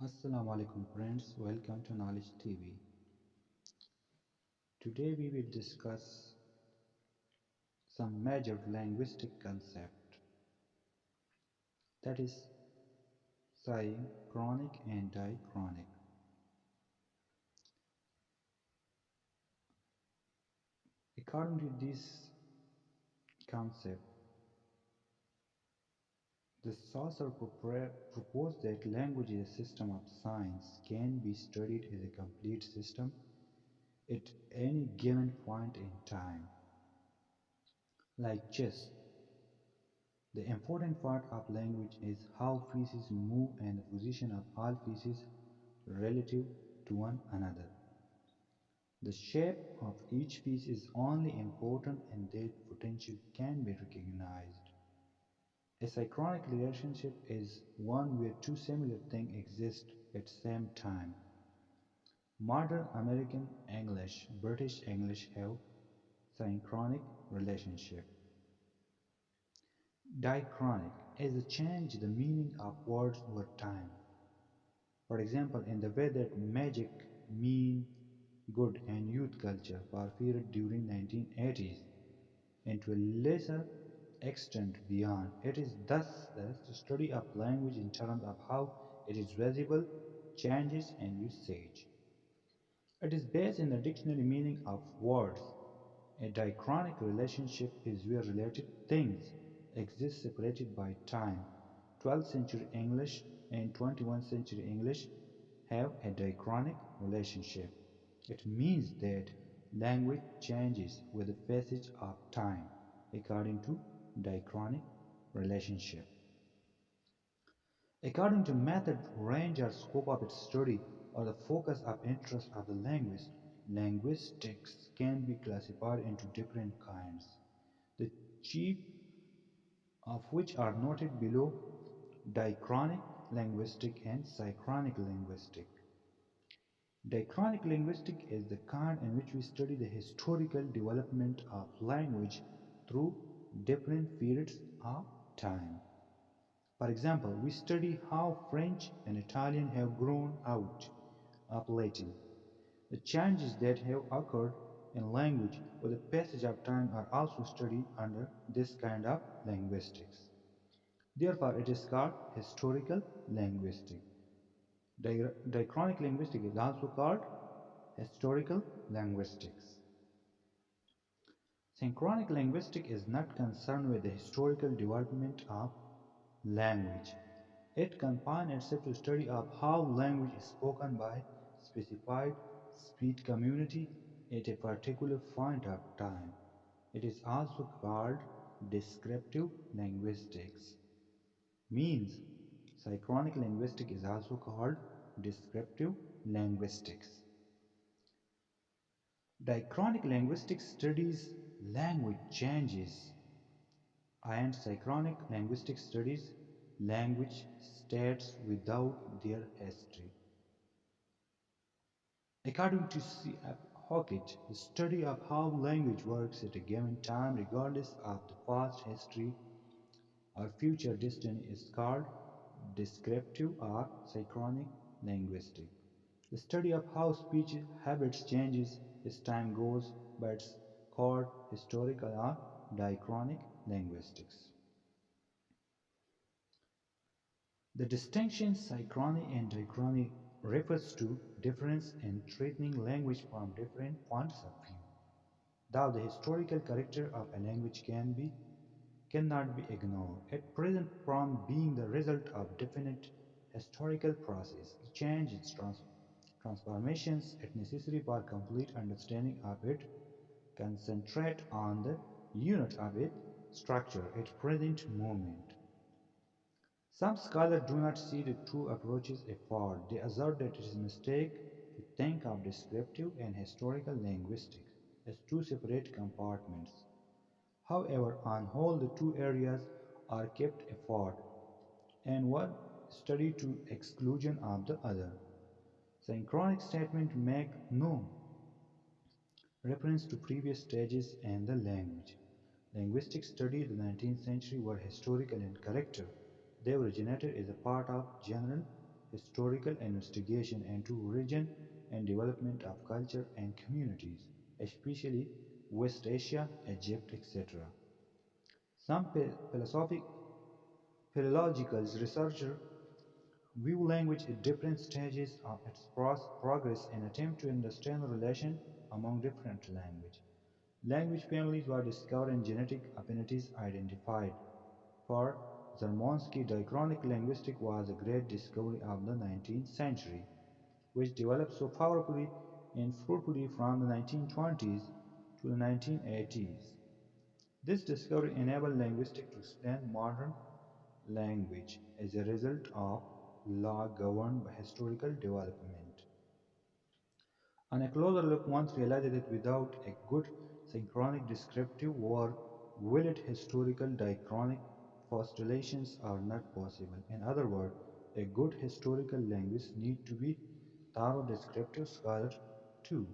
Assalamu alaikum friends, welcome to Knowledge TV. Today we will discuss some major linguistic concept, that is synchronic and diachronic. According to this concept, the author proposed that language is a system of signs can be studied as a complete system at any given point in time. Like chess, the important part of language is how pieces move and the position of all pieces relative to one another. The shape of each piece is only important and their potential can be recognized. A synchronic relationship is one where two similar things exist at the same time. Modern American English, British English have synchronic relationship. Diachronic is a change the meaning of words over time. For example, in the way that magic, mean, good and youth culture pervaded during 1980s and to a lesser extent beyond. It is thus the study of language in terms of how it is visible, changes and usage. It is based in the dictionary meaning of words. A diachronic relationship is where related things exist separated by time. 12th century English and 21st century English have a diachronic relationship. It means that language changes with the passage of time according to diachronic relationship. According to method, range or scope of its study or the focus of interest of the linguist, linguistics can be classified into different kinds, the chief of which are noted below: diachronic linguistic and synchronic linguistic. Diachronic linguistics is the kind in which we study the historical development of language through different periods of time. For example, we study how French and Italian have grown out of Latin. The changes that have occurred in language with the passage of time are also studied under this kind of linguistics. Therefore, it is called historical linguistics. Diachronic linguistics is also called historical linguistics. Synchronic linguistics is not concerned with the historical development of language. It confines itself to study of how language is spoken by specified speech community at a particular point of time. It is also called descriptive linguistics. Means synchronic linguistics is also called descriptive linguistics. Diachronic linguistics studies language changes and synchronic linguistics studies language states without their history. According to C. F. Hockett, the study of how language works at a given time regardless of the past history or future destiny is called descriptive or synchronic linguistics. The study of how speech habits changes as time goes by it's called historical or diachronic linguistics. The distinction synchrony and diachrony refers to difference in treating language from different points of view. Though the historical character of a language cannot be ignored, at present from being the result of definite historical process, change its transformations are necessary for complete understanding of it, concentrate on the unit of its structure at present moment. Some scholars do not see the two approaches apart. They assert that it is a mistake to think of descriptive and historical linguistics as two separate compartments. However, on whole, the two areas are kept apart, and one studied to exclusion of the other. Synchronic statements make no reference to previous stages in the language. Linguistic studies in the 19th century were historical in character. They originated as a part of general historical investigation into origin and development of culture and communities, especially West Asia, Egypt, etc. Some philological researchers view language at different stages of its progress and attempt to understand the relation among different languages. Language families were discovered and genetic affinities identified. For Zarmonsky, diachronic linguistics was a great discovery of the 19th century, which developed so powerfully and fruitfully from the 1920s to the 1980s. This discovery enabled linguistics to explain modern language as a result of law governed by historical development. On a closer look, one realized that without a good synchronic descriptive work, valid historical diachronic postulations are not possible. In other words, a good historical linguist needs to be thorough descriptive scholar too.